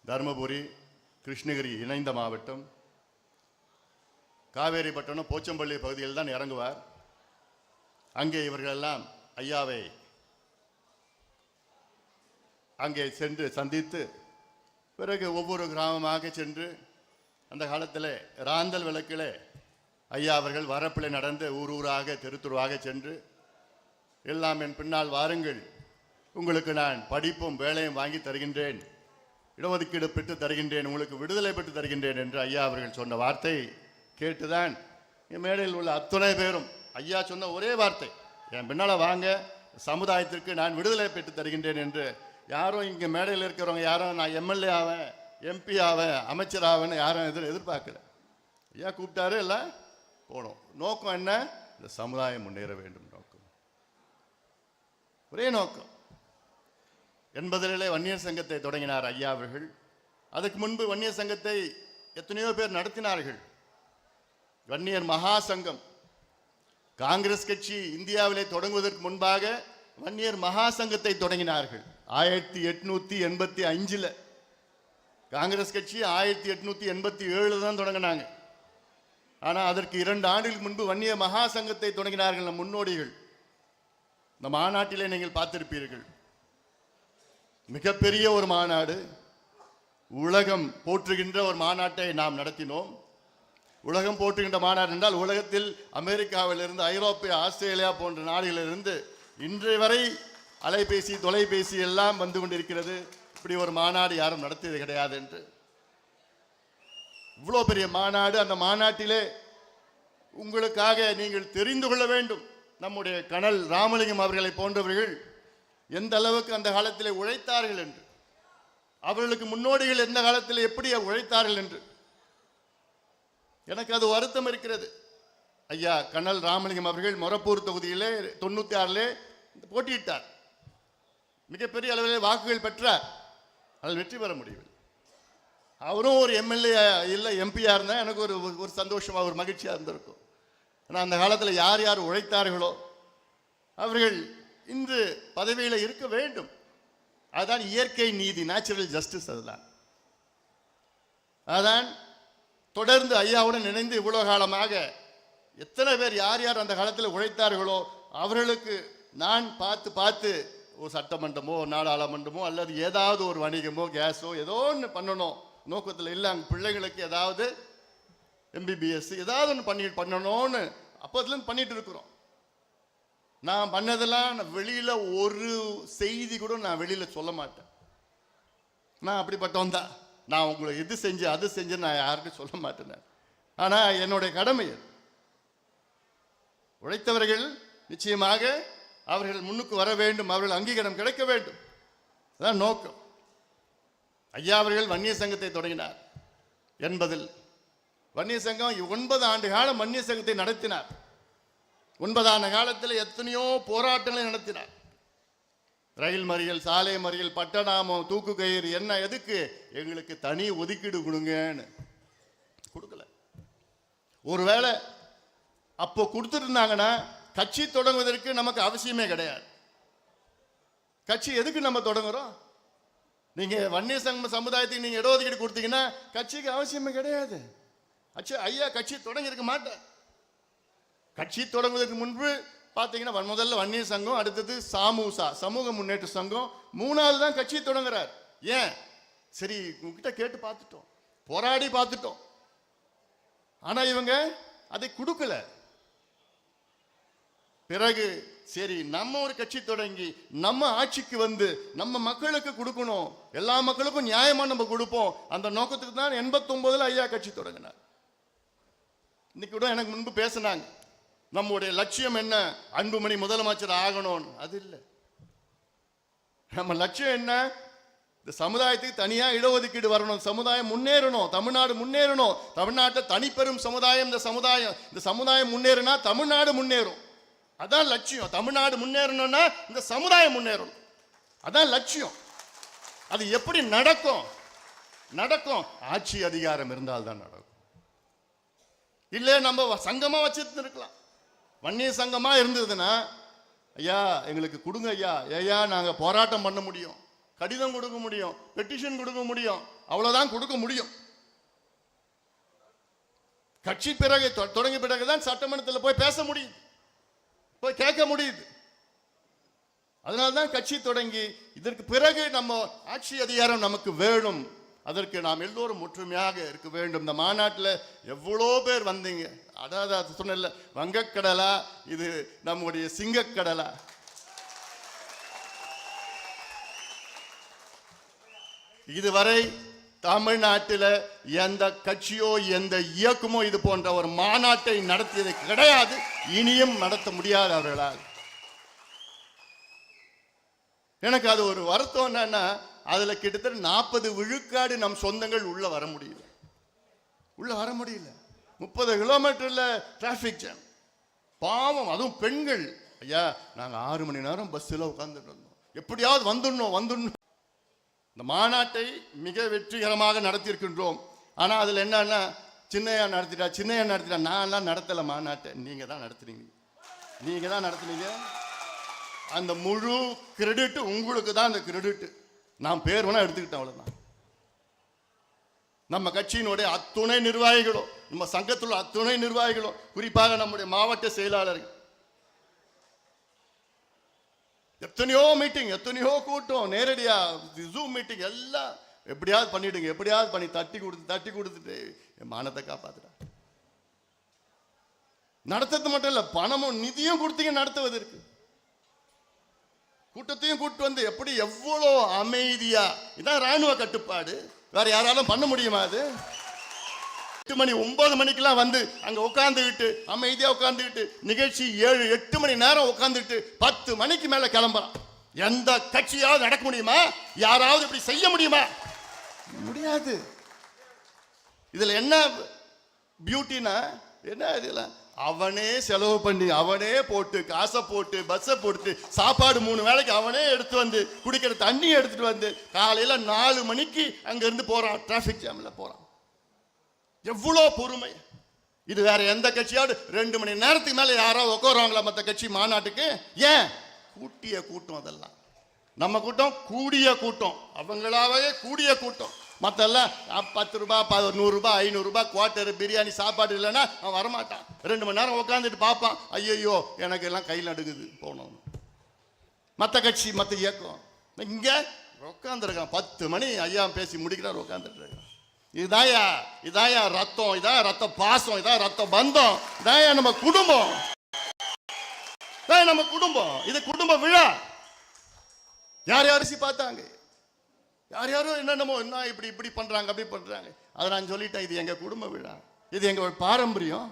தருமபுரி, கிருஷ்ணகிரி இணைந்த மாவட்டம். காவேரிப்பட்டினம், போச்சம்பள்ளி பகுதியில் தான் இறங்குவார். அங்கே இவர்களெல்லாம் ஐயாவை அங்கே சென்று சந்தித்து பிறகு ஒவ்வொரு கிராமமாக சென்று அந்த காலத்தில் ராந்தல் விளக்கில் ஐயா அவர்கள் வரப்பில் நடந்து ஊர் ஊராக தெருத்துருவாக சென்று எல்லாம் என் பின்னால் வாருங்கள், உங்களுக்கு நான் படிப்பும் வேலையும் வாங்கி தருகின்றேன், இடஒதுக்கீடு பெற்று தருகின்றேன், உங்களுக்கு விடுதலை பெற்று தருகின்றேன் என்று ஐயா அவர்கள் சொன்ன வார்த்தை கேட்டுதான் என் மேடையில் உள்ள அத்துணை பேரும் ஐயா சொன்ன ஒரே வார்த்தை, என் பின்னால் வாங்க, சமுதாயத்திற்கு நான் விடுதலை பெற்று தருகின்றேன் என்று. யாரும் இங்கே மேடையில் இருக்கிறவங்க யாரும் நான் எம்எல்ஏ ஆவேன், எம்பி ஆவேன், அமைச்சர் ஆவேன்னு யாரும் எதிர்பார்க்கல. ஐயா கூப்பிட்டாரு, எல்லாம் போனோம். நோக்கம் என்ன? இந்த சமுதாயம் முன்னேற வேண்டும் நோக்கம், ஒரே நோக்கம். 80களிலே வன்னியர் சங்கத்தை தொடங்கினார் ஐயா அவர்கள். அதுக்கு முன்பு வன்னியர் சங்கத்தை எத்தனையோ பேர் நடத்தினார்கள். வன்னியர் மகா சங்கம், காங்கிரஸ் கட்சி இந்தியாவிலே தொடங்குவதற்கு முன்பாக வன்னியர் மகா சங்கத்தை தொடங்கினார்கள் 1885. காங்கிரஸ் கட்சி 1887 தான் தொடங்கினாங்க. ஆனால் அதற்கு 2 ஆண்டுகளுக்கு முன்பு வன்னியர் மகா சங்கத்தை தொடங்கினார்கள் நம் முன்னோடிகள். இந்த மாநாட்டிலே நீங்கள் பார்த்திருப்பீர்கள், மிகப்பெரிய ஒரு மாநாடு, உலகம் போற்றுகின்ற ஒரு மாநாட்டை நாம் நடத்தினோம். உலகம் போற்றுகின்ற மாநாடு என்றால் உலகத்தில் அமெரிக்காவிலிருந்து, ஐரோப்பிய, ஆஸ்திரேலியா போன்ற நாடுகளிலிருந்து இன்றைய வரை அலைபேசி, தொலைபேசி எல்லாம் வந்து கொண்டிருக்கிறது. இப்படி ஒரு மாநாடு யாரும் நடத்தியது கிடையாது என்று. இவ்வளோ பெரிய மாநாடு. அந்த மாநாட்டிலே உங்களுக்காக நீங்கள் தெரிந்து கொள்ள வேண்டும், நம்முடைய கனல் ராமலிங்கம் அவர்களை போன்றவர்கள் எந்த அளவுக்கு அந்த காலத்தில் உழைத்தார்கள் என்று, அவர்களுக்கு முன்னோடிகள் எந்த காலத்தில் எப்படி உழைத்தார்கள் என்று. எனக்கு அது வருத்தம் இருக்கிறது. ஐயா கனல் ராமலிங்கம் அவர்கள் மொரப்பூர் தொகுதியிலே 96 போட்டியிட்டார். மிகப்பெரிய அளவிலே வாக்குகள் பெற்றார். அதில் வெற்றி பெற முடியவில்லை. அவரும் ஒரு எம்எல்ஏ இல்லை எம்பியாக இருந்தால் எனக்கு ஒரு சந்தோஷமாக, ஒரு மகிழ்ச்சியாக இருந்திருக்கும். ஆனால் அந்த காலத்தில் யார் யார் உழைத்தார்களோ அவர்கள் இன்று பதவியில் இருக்க வேண்டும். அதுதான் இயற்கை நீதி, நேச்சுரல் ஜஸ்டிஸ். அதுதான் தொடர்ந்து ஐயாவுடன் இணைந்து இவ்வளோ காலமாக எத்தனை பேர் யார் யார் அந்த காலத்தில் உழைத்தார்களோ அவர்களுக்கு நான் பார்த்து பார்த்து ஒரு சட்டமன்றமோ, நாடாளுமன்றமோ அல்லது ஏதாவது ஒரு வணிகமோ, கேஸோ ஏதோ ஒன்று பண்ணணும் நோக்கத்தில் இல்லை. அங்கே பிள்ளைங்களுக்கு ஏதாவது MBBS ஏதாவது ஒன்று பண்ணணும்னு அப்போதுலேருந்து பண்ணிட்டு இருக்கிறோம். நான் பண்ணதெல்லாம் வெளியில் ஒரு செய்தி கூட நான் வெளியில் சொல்ல மாட்டேன். நான் அப்படிப்பட்டவன் தான். நான் உங்களை இது செஞ்சு அது செஞ்சு நான் யாருக்கும் சொல்ல மாட்டேன். ஆனால் என்னுடைய கடமை அது. உழைத்தவர்கள் நிச்சயமாக அவர்கள் முன்னுக்கு வர வேண்டும், அவர்கள் அங்கீகாரம் கிடைக்க வேண்டும். அதான் நோக்கம். ஐயா அவர்கள் வன்னியர் சங்கத்தை தொடங்கினார் 80. வன்னியர் சங்கம் 9 ஆண்டு காலம் வன்னியர் சங்கத்தை நடத்தினார். 9 ஆண்டு காலத்தில் எத்தனையோ போராட்டங்களை நடத்தினார். ரயில் மறியல், சாலை மறியல், பட்டநாமம், தூக்கு கயிறு, என்ன எதுக்கு? எங்களுக்கு தனி ஒதுக்கீடு கொடுங்கன்னு கொடுக்கல. ஒருவேளை அப்போ கொடுத்துருந்தாங்கன்னா கட்சி தொடங்குவதற்கு நமக்கு அவசியமே கிடையாது. கட்சி எதுக்கு நம்ம தொடங்குறோம்? நீங்க வன்னியர் சமுதாயத்துக்கு நீங்க இடஒதுக்கீடு கொடுத்தீங்கன்னா கட்சிக்கு அவசியமே கிடையாது. ஐயா கட்சி தொடங்கி இருக்க மாட்டேன். கட்சி தொடங்குவதற்கு முன்பு பார்த்தீங்கன்னா முதல்ல வன்னியர் சங்கம், அடுத்தது சாமூசா, சமூக முன்னேற்ற சங்கம், 3வது தான் கட்சி தொடங்குறார். ஏன்? சரி உங்ககிட்ட கேட்டு பார்த்துட்டோம், போராடி பார்த்துட்டோம். ஆனா இவங்க அதை கொடுக்கல. பிறகு சரி நம்ம ஒரு கட்சி தொடங்கி நம்ம ஆட்சிக்கு வந்து நம்ம மக்களுக்கு கொடுக்கணும், எல்லா மக்களுக்கும் நியாயமா நம்ம கொடுப்போம். அந்த நோக்கத்துக்கு தான் 89 ஐயா கட்சி தொடங்கினார். இன்னைக்கு கூட எனக்கு முன்பு பேசினாங்க, நம்முடைய லட்சியம் என்ன? அன்புமணி முதலமைச்சர் ஆகணும். அது இல்லை. நம்ம லட்சியம் என்ன? இந்த சமுதாயத்துக்கு தனியா இடஒதுக்கீடு வரணும், சமுதாயம் முன்னேறணும், தமிழ்நாடு முன்னேறணும். தமிழ்நாட்டில் தனிப்பெரும் சமுதாயம் இந்த சமுதாயம் முன்னேறினா தமிழ்நாடு முன்னேறும். அதான் லட்சியம். தமிழ்நாடு முன்னேறணும்னா இந்த சமுதாயம் முன்னேறணும். அதான் லட்சியம். அது எப்படி நடக்கும்? ஆட்சி அதிகாரம் இருந்தால் தான் நடக்கும். இல்லை நம்ம சங்கமா வச்சிருந்து இருக்கலாம். வன்னியர் சங்கமா இருந்ததுன்னா ஐயா எங்களுக்கு கொடுங்க ஐயா, நாங்கள் போராட்டம் பண்ண முடியும், கடிதம் கொடுக்க முடியும், பெட்டிஷன் கொடுக்க முடியும். அவ்வளவுதான் கொடுக்க முடியும். கட்சி பிறகு தொடங்கிய பிறகுதான் சட்டமன்றத்தில் போய் பேச முடியுது, போய் கேட்க முடியுது. அதனால்தான் கட்சி தொடங்கி இதற்கு பிறகு நம்ம ஆட்சி அதிகாரம் நமக்கு வேணும். அதற்கு நாம் எல்லோரும் ஒற்றுமையாக இருக்க வேண்டும். இந்த மாநாட்டில் எவ்வளோ பேர் வந்தீங்க. அதாவது அது சொன்ன வங்கக்கடலா, இது நம்முடைய சிங்கக்கடலா. இதுவரை தமிழ்நாட்டில் எந்த கட்சியோ எந்த இயக்கமோ இது போன்ற ஒரு மாநாட்டை நடத்தியது கிடையாது, இனியும் நடத்த முடியாது அவர்களால். எனக்கு அது ஒரு வருத்தம் என்னன்னா, அதுல கிட்டத்தட்ட 40 விழுக்காடு நம் சொந்தங்கள் உள்ள வர முடியல. 30 கிலோமீட்டர்ல டிராபிக் ஜாம். பாவம், அதுவும் பெண்கள். ஐயா, நாங்க 6 மணி நேரம் பஸ்ல உட்கார்ந்துட்டு இருந்தோம், எப்படியாவது வந்துடணும். இந்த மாநாட்டை மிக வெற்றிகரமாக நடத்தியிருக்கின்றோம். ஆனா அதுல என்னன்னா, சின்னையா நடத்திட்டா. நான் எல்லாம் நடத்தல மாநாட்டை, நீங்க தான் நடத்துனீங்க. அந்த முழு கிரெடிட் உங்களுக்கு தான். அந்த கிரெடிட் நான் பேர் வேணா எடுத்துக்கிட்டேன், அவ்வளவுதான். நம்ம கட்சியினுடைய அத்துணை நிர்வாகிகளும், நம்ம சங்கத்தில் அத்துணை நிர்வாகிகளும், குறிப்பாக நம்முடைய மாவட்ட செயலாளர்கள், எத்தனையோ மீட்டிங், எத்தனையோ கூட்டம், நேரடியா ஜூம் மீட்டிங் எல்லாம் எப்படியாவது பண்ணிடுங்க, எப்படியாவது பண்ணி தட்டி கொடுத்துட்டு மானத்தை காப்பாத்துறா. நடத்துறது மட்டும் இல்ல, பணமும் நிதியும் கொடுத்தீங்க நடத்துவதற்கு. கூட்டத்தையும் கூட்டு வந்து எப்படி எவ்வளோ அமைதியா. இதான் ராணுவ கட்டுப்பாடு, வேற யாராலும் பண்ண முடியுமா? அது 8 மணி 9 மணிக்கெல்லாம் வந்து அங்க உட்காந்துக்கிட்டு அமைதியா உட்காந்துக்கிட்டு நிகழ்ச்சி 7-8 மணி நேரம் உட்காந்துக்கிட்டு 10 மணிக்கு மேல கிளம்புறான். எந்த கட்சியாவது நடக்க முடியுமா? யாராவது இப்படி செய்ய முடியுமா? முடியாது. இதுல என்ன பியூட்டினா என்ன, இதுல அவனே செலவு பண்ணி, அவனே போட்டு, காசை போட்டு, பஸ்ஸை போட்டு, சாப்பாடு 3 வேளைக்கு அவனே எடுத்து வந்து, குடிக்கிற தண்ணி எடுத்துட்டு வந்து, காலையில 4 மணிக்கு அங்க இருந்து போறான், டிராபிக் ஜாம்ல போறான். எவ்வளோ பொறுமை! இது வேற எந்த கட்சியாவது 2 மணி நேரத்துக்கு மேல யாராவது உட்காருவாங்களா மற்ற கட்சி மாநாட்டுக்கு? ஏன்? கூட்டிய கூட்டம். அதெல்லாம் நம்ம கூட்டம் கூடிய கூட்டம், அவங்களாவே கூடிய கூட்டம். மற்றெல்லாம் 10 ரூபாய், 100 ரூபாய், 500 ரூபாய் குவார்டர் பிரியாணி சாப்பாடு இல்லைன்னா அவன் வரமாட்டான். 2 மணி நேரம் உட்காந்துட்டு பார்ப்பான், ஐயோ எனக்கு எல்லாம் கையில் நடுக்குது போனோம். மற்ற கட்சி, மற்ற இயக்கம் இங்க உட்காந்துருக்கான். 10 மணி ஐயா பேசி முடிக்கிறார், உட்காந்துட்டு இருக்கான். இதாயா ரத்தம், இதான் ரத்த பாசம், இதான் ரத்த பந்தம், இதாயா நம்ம குடும்பம். இது குடும்ப விழா. யார் அரிசி பார்த்தாங்க, யாரும் என்னென்னமோ என்ன இப்படி பண்றாங்க, அப்படி பண்றாங்க. அதை நான் சொல்லிட்டேன், இது எங்க குடும்ப விழா, இது எங்க பாரம்பரியம்.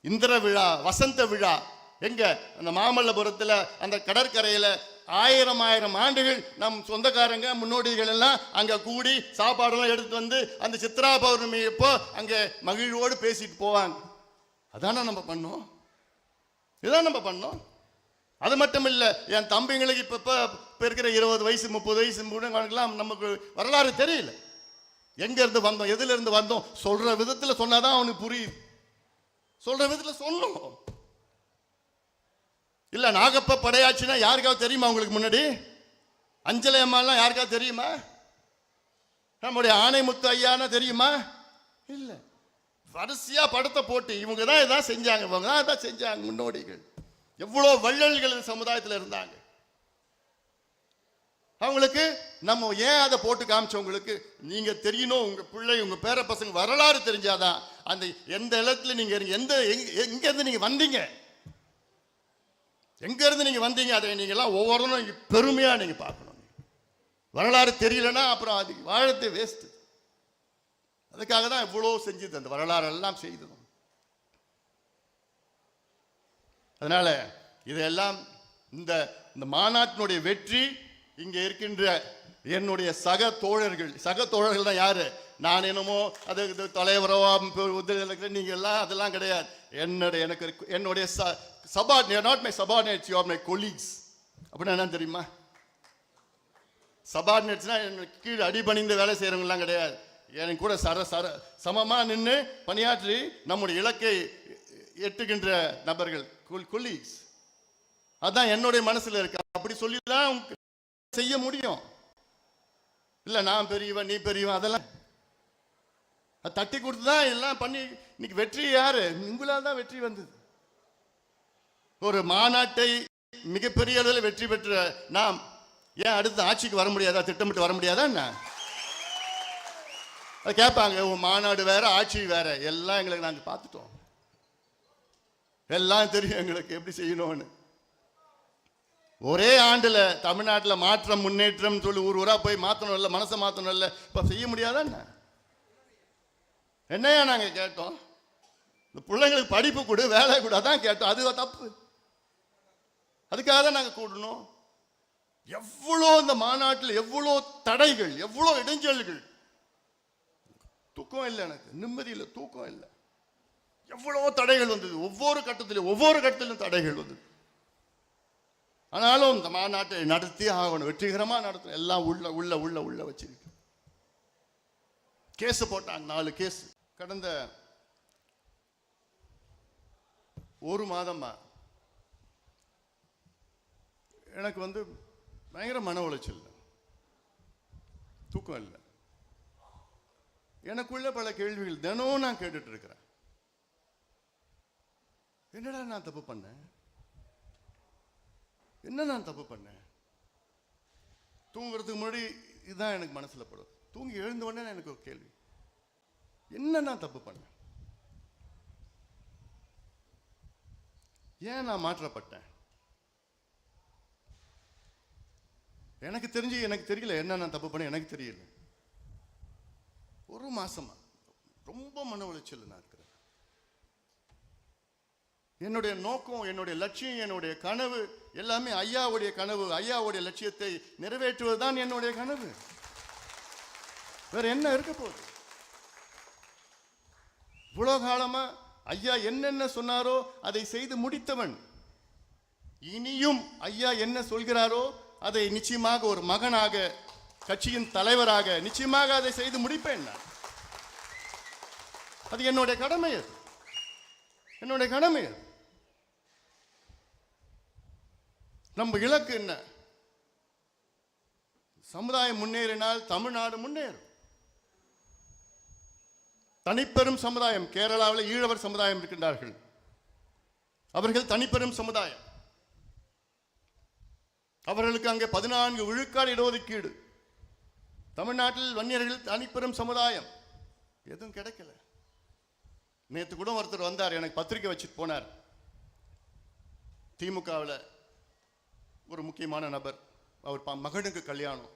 இந்திர விழா, வசந்த விழா. எங்க அந்த மாமல்லபுரத்துல அந்த கடற்கரையில 1000 ஆண்டுகள் நம் சொந்தக்காரங்க முன்னோடிகள் எல்லாம் அங்க கூடி சாப்பாடெல்லாம் எடுத்து வந்து அந்த சித்ரா பௌர்ணமி எப்போ அங்க மகிழ்வோடு பேசிட்டு போவாங்க. அதான நம்ம பண்ணோம், இதுதான் நம்ம பண்ணோம். அது மட்டும் இல்ல, என் தம்பிங்களுக்கு இப்ப இருக்கிற 20 வயசு 30 வயசு முன்னெல்லாம் நமக்கு வரலாறு தெரியல. எங்க இருந்து வந்தோம், எதுல இருந்து வந்தோம், சொல்ற விதத்துல சொன்னாதான் அவனுக்கு புரியுது. சொல்ற விதத்துல சொன்னோம். இல்ல நாகப்ப படையாச்சுன்னா யாருக்காவது தெரியுமா உங்களுக்கு? முன்னாடி அஞ்சலை அம்மாலாம் யாருக்காவது தெரியுமா? நம்முடைய ஆணைமுத்து ஐயானா தெரியுமா? இல்ல. வரிசையா படத்தை போட்டு இவங்க தான் இதான் செஞ்சாங்க, இவங்க தான் இதான் செஞ்சாங்க முன்னோடிகள். எவ்வளவு வள்ளல்கள் சமுதாயத்தில் இருந்தாங்க. அவங்களுக்கு நம்ம ஏன் அதை போட்டு காமிச்சவங்களுக்கு நீங்க தெரியணும். உங்க பிள்ளை, உங்க பேர பசங்க வரலாறு தெரிஞ்சாதான் அந்த எந்த இடத்துல நீங்க எங்க இருந்து நீங்க வந்தீங்க, எங்க இருந்து நீங்க வந்தீங்க, அதை நீங்க எல்லாம் ஒவ்வொருத்தரும் பெருமையா நீங்க பார்க்கணும். வரலாறு தெரியலன்னா அப்புறம் அது வாழத்தை வேஸ்ட். அதுக்காக தான் இவ்வளவு செஞ்சது, அந்த வரலாறு எல்லாம் செய்தது. அதனால இதெல்லாம் இந்த மாநாட்டினுடைய வெற்றி இங்க இருக்கின்ற என்னுடைய சக தோழர்கள் தான் யாரு? நான் என்னமோ அது தலைவரோ நீங்க எல்லாம் அதெல்லாம் கிடையாது. என்னுடைய subordinate, not my subordinates, you are my colleagues. அப்படின்னா என்ன தெரியுமா? சபார்டினேட்ஸ்னா கீழே அடிபணிந்து வேலை செய்யறவங்கலாம் கிடையாது. என் கூட சமமா நின்று பணியாற்றி நம்முடைய இலக்கை எட்டுகின்ற நபர்கள், கொலீக்ஸ். அதான் என்னுடைய மனசுல இருக்கு. அப்படி சொல்லிதான் செய்ய முடியும். இல்லை நான் பெரியவன் நீ பெரியவன் அதெல்லாம் தட்டி கொடுத்து தான் எல்லாம் பண்ணி இன்னைக்கு வெற்றி யாரு? உங்களால் தான் வெற்றி வந்தது. ஒரு மாநாட்டை மிகப்பெரிய அளவில் வெற்றி பெற்ற நாம் ஏன் அடுத்த ஆட்சிக்கு வர முடியாதா? திட்டமிட்டு வர முடியாதா என்ன? அது கேட்பாங்க, உன் மாநாடு வேற ஆட்சி வேற. எல்லாம் எங்களுக்கு நாங்கள் பார்த்துட்டோம், எல்லாம் தெரியும் எங்களுக்கு எப்படி செய்யணும்னு. ஒரே ஆண்டுல தமிழ்நாட்டில் மாற்றம் முன்னேற்றம் சொல்லி ஊரா போய் மாற்றணும் இல்லை, மனசை மாற்றணும் இல்லை, இப்போ செய்ய முடியாதா என்ன? என்னையா நாங்கள் கேட்டோம்? இந்த பிள்ளைங்களுக்கு படிப்பு கொடு, வேலை கொடு, அதான் கேட்டோம். அது தப்பு. அதுக்காக தான் நாங்கள் கூடணும். எவ்வளோ இந்த மாநாட்டில் எவ்வளோ தடைகள், எவ்வளோ இடைஞ்சல்கள். தூக்கம் இல்லை, எனக்கு நிம்மதி இல்லை, தூக்கம் இல்லை. எவ்வளோ தடைகள் வந்தது, ஒவ்வொரு கட்டத்திலும் தடைகள் வந்தது. ஆனாலும் இந்த மாநாட்டை நடத்தி ஆகணும், வெற்றிகரமாக நடத்தணும். எல்லாம் உள்ள உள்ள உள்ள உள்ள வச்சிருக்கு. கேஸ் போட்டாங்க, 4 கேஸ். கடந்த ஒரு மாதமா எனக்கு பயங்கர மன உளைச்சல், தூக்கம் இல்லை. எனக்குள்ள பல கேள்விகள் தினம் நான் கேட்டுட்டு இருக்கிறேன். என்னடா நான் தப்பு பண்ணேன்? என்ன நான் தப்பு பண்ணேன்? தூங்குறதுக்கு முன்னாடி இதுதான் எனக்கு மனசுல படும். தூங்கி எழுந்த உடனே எனக்கு ஒரு கேள்வி, என்ன நான் தப்பு பண்ணேன்? ஏன் நான் மாற்றப்பட்டேன்? எனக்கு தெரியல என்ன நான் தப்பு பண்ண, எனக்கு தெரியல. ஒரு மாசமா ரொம்ப மன உளைச்சல் நான் இருக்கிறேன். என்னுடைய நோக்கம், என்னுடைய லட்சியம், என்னுடைய கனவு எல்லாமே ஐயாவுடைய கனவு, ஐயாவுடைய லட்சியத்தை நிறைவேற்றுவதுதான் என்னுடைய கனவு. வேற என்ன இருக்க போகுது? இவ்வளவு காலமா ஐயா என்னென்ன சொன்னாரோ அதை செய்து முடித்தவன். இனியும் ஐயா என்ன சொல்கிறாரோ அதை நிச்சயமாக ஒரு மகனாக, கட்சியின் தலைவராக நிச்சயமாக அதை செய்து முடிப்பேன். அது என்னுடைய கடமை, அது என்னுடைய கடமை. அது நம்ம இலக்கு என்ன? சமுதாயம் முன்னேறினால் தமிழ்நாடு முன்னேறும். தனிப்பெரும் சமுதாயம், கேரளாவில் ஈழவர் சமுதாயம் இருக்கின்றார்கள், அவர்கள் தனிப்பெரும் சமுதாயம். அவர்களுக்கு அங்கே 14 விழுக்காடு இடஒதுக்கீடு. தமிழ்நாட்டில் வன்னியர்கள் தனிப்பெரும் சமுதாயம், எதுவும் கிடைக்கல. நேற்று கூட ஒருத்தர் வந்தார், எனக்கு பத்திரிக்கை வச்சுட்டு போனார். திமுகவில் ஒரு முக்கியமான நபர், அவர் மகனுக்கு கல்யாணம்.